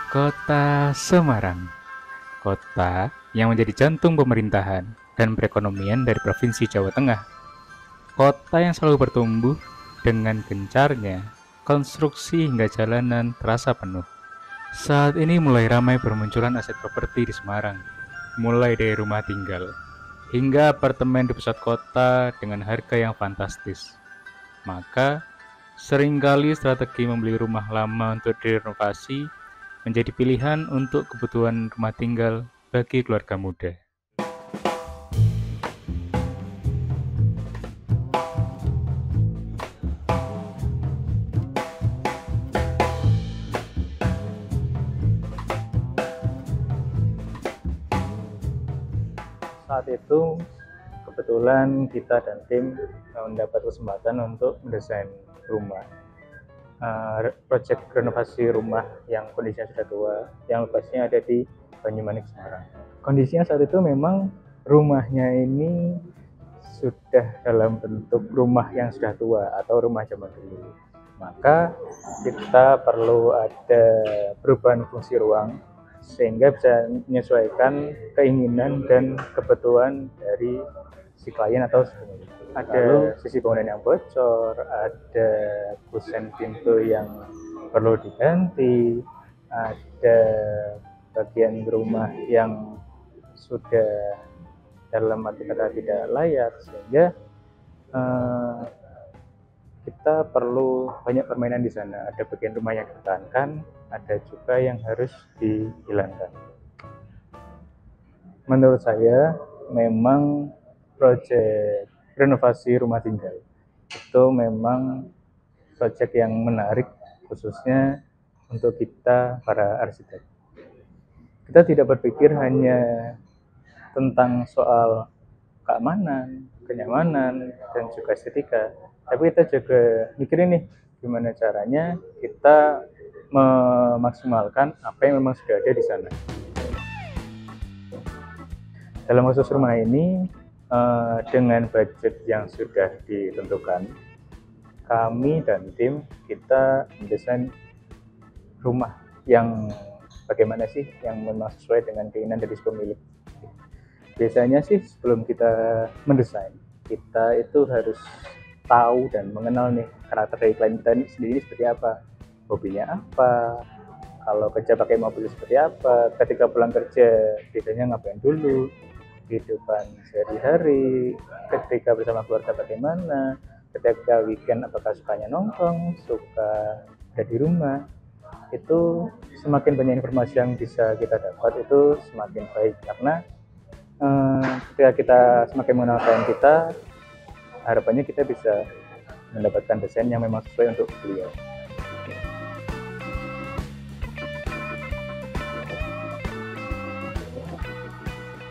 Kota Semarang, kota yang menjadi jantung pemerintahan dan perekonomian dari Provinsi Jawa Tengah. Kota yang selalu bertumbuh dengan gencarnya, konstruksi hingga jalanan terasa penuh. Saat ini mulai ramai bermunculan aset properti di Semarang, mulai dari rumah tinggal hingga apartemen di pusat kota dengan harga yang fantastis. Maka, seringkali strategi membeli rumah lama untuk direnovasi menjadi pilihan untuk kebutuhan rumah tinggal bagi keluarga muda. Saat itu kebetulan kita dan tim mendapat kesempatan untuk mendesain rumah, proyek renovasi rumah yang kondisinya sudah tua, yang lokasinya ada di Banyumanik, Semarang. Kondisinya saat itu memang rumahnya ini sudah dalam bentuk rumah yang sudah tua atau rumah zaman dulu. Maka kita perlu ada perubahan fungsi ruang sehingga bisa menyesuaikan keinginan dan kebutuhan dari si klien atau si pemilik. Ada sisi bangunan yang bocor, ada kusen pintu yang perlu diganti, ada bagian rumah yang sudah dalam arti kata tidak layak, sehingga kita perlu banyak permainan di sana. Ada bagian rumah yang dipertahankan, ada juga yang harus dihilangkan. Menurut saya, memang proyek renovasi rumah tinggal itu memang proyek yang menarik, khususnya untuk kita para arsitek. Kita tidak berpikir hanya tentang soal keamanan, kenyamanan, dan juga estetika, tapi kita juga mikirin nih gimana caranya kita memaksimalkan apa yang memang sudah ada di sana. Dalam kasus rumah ini, dengan budget yang sudah ditentukan, kami dan tim kita mendesain rumah yang bagaimana sih yang memang sesuai dengan keinginan dari pemilik. Biasanya sih sebelum kita mendesain, kita itu harus tahu dan mengenal nih karakter dari klien kita sendiri seperti apa, hobinya apa, kalau kerja pakai mobil seperti apa, ketika pulang kerja biasanya ngapain dulu, kehidupan sehari-hari, ketika bersama keluarga bagaimana, ketika weekend apakah sukanya nongkrong, suka ada di rumah. Itu semakin banyak informasi yang bisa kita dapat, itu semakin baik, karena ketika kita semakin mengenal klien kita, harapannya kita bisa mendapatkan desain yang memang sesuai untuk beliau.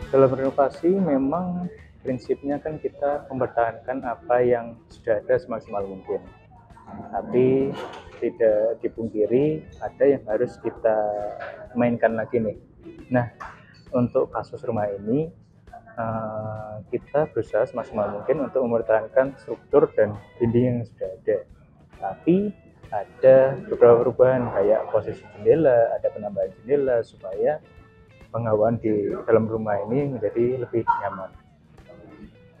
Dalam renovasi memang prinsipnya kan kita mempertahankan apa yang sudah ada semaksimal mungkin, tapi tidak dipungkiri ada yang harus kita mainkan lagi nih. Nah, untuk kasus rumah ini kita berusaha semaksimal mungkin untuk mempertahankan struktur dan dinding yang sudah ada, tapi ada beberapa perubahan kayak posisi jendela, ada penambahan jendela supaya penghawaan di dalam rumah ini menjadi lebih nyaman.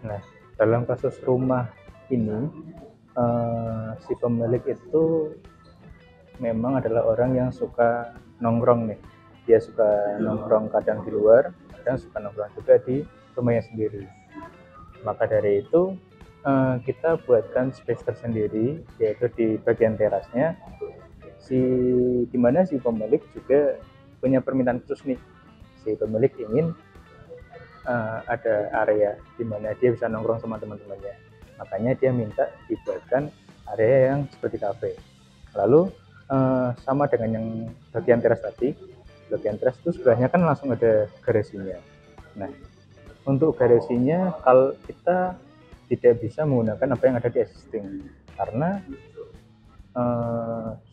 Nah, dalam kasus rumah ini, si pemilik itu memang adalah orang yang suka nongkrong nih. Dia suka nongkrong kadang di luar, kadang suka nongkrong juga di rumahnya sendiri. Maka dari itu kita buatkan space tersendiri, yaitu di bagian terasnya, dimana si pemilik juga punya permintaan khusus nih. Si pemilik ingin ada area di mana dia bisa nongkrong sama teman-temannya, makanya dia minta dibuatkan area yang seperti kafe. Lalu sama dengan yang bagian teras tadi, bagian teras itu sebelahnya kan langsung ada garasinya. Nah, untuk garasinya kalau kita tidak bisa menggunakan apa yang ada di existing, karena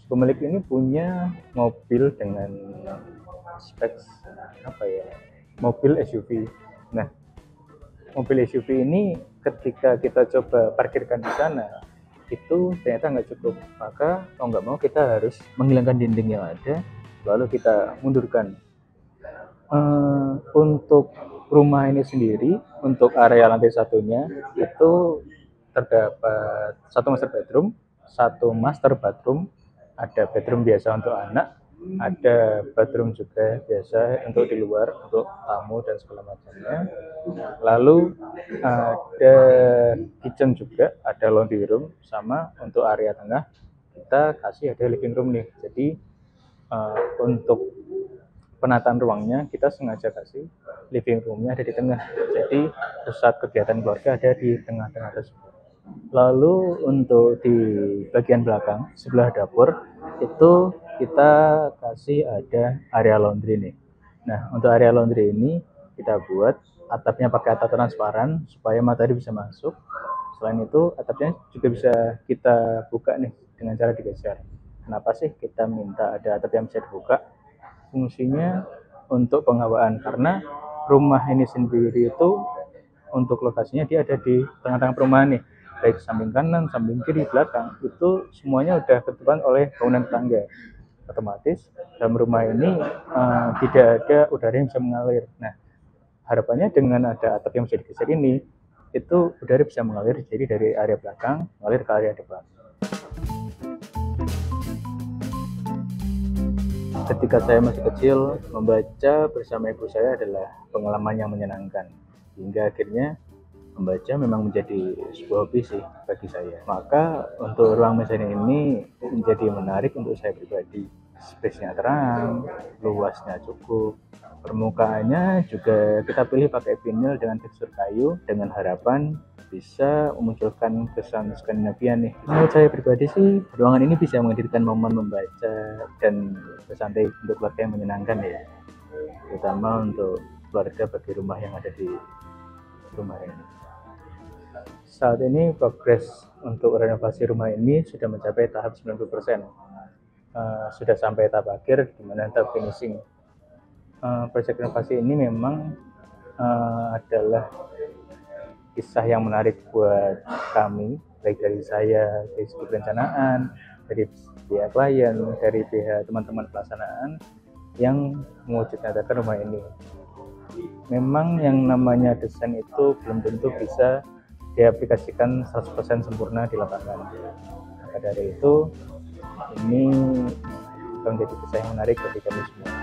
pemilik ini punya mobil dengan spek mobil SUV. Nah, mobil SUV ini ketika kita coba parkirkan di sana itu ternyata nggak cukup, maka mau nggak mau kita harus menghilangkan dinding yang ada lalu kita mundurkan. Untuk rumah ini sendiri, untuk area lantai satunya itu terdapat 1 master bedroom, ada bedroom biasa untuk anak, ada bedroom juga biasa untuk di luar, untuk tamu dan segala macamnya. Lalu ada kitchen juga, ada laundry room, sama untuk area tengah kita kasih ada living room nih. Jadi untuk penataan ruangnya kita sengaja kasih living roomnya ada di tengah, jadi pusat kegiatan keluarga ada di tengah-tengah tersebut. Lalu untuk di bagian belakang sebelah dapur itu kita kasih ada area laundry nih. Nah, untuk area laundry ini kita buat atapnya pakai atap transparan supaya matahari bisa masuk. Selain itu atapnya juga bisa kita buka nih dengan cara digeser. Kenapa sih kita minta ada atap yang bisa dibuka? Fungsinya untuk penghawaan, karena rumah ini sendiri itu untuk lokasinya dia ada di tengah-tengah perumahan nih, baik samping kanan, samping kiri, belakang, itu semuanya udah ketutupan oleh bangunan tetangga. Otomatis dalam rumah ini tidak ada udara yang bisa mengalir. Nah, harapannya dengan ada atap yang bisa digeser ini, itu udara bisa mengalir jadi dari area belakang mengalir ke area depan. Ketika saya masih kecil, membaca bersama ibu saya adalah pengalaman yang menyenangkan. Hingga akhirnya membaca memang menjadi sebuah hobi sih bagi saya. Maka untuk ruang mezanin ini menjadi menarik untuk saya pribadi. Space-nya terang, luasnya cukup, permukaannya juga kita pilih pakai vinyl dengan tekstur kayu, dengan harapan bisa memunculkan kesan Skandinavian nih. Menurut saya pribadi sih, ruangan ini bisa menghadirkan momen membaca dan bersantai untuk keluarga yang menyenangkan ya, terutama untuk keluarga bagi rumah yang ada di rumah ini. Saat ini progres untuk renovasi rumah ini sudah mencapai tahap 90%. Sudah sampai tahap akhir di mana tahap finishing. Proyek renovasi ini memang adalah kisah yang menarik buat kami, baik dari saya, dari segi perencanaan, dari pihak klien, dari pihak teman-teman pelaksanaan yang mewujudkan rumah ini. Memang yang namanya desain itu belum tentu bisa diaplikasikan 100% sempurna di lapangan. Maka dari itu, ini menjadi kisah yang menarik bagi kami semua.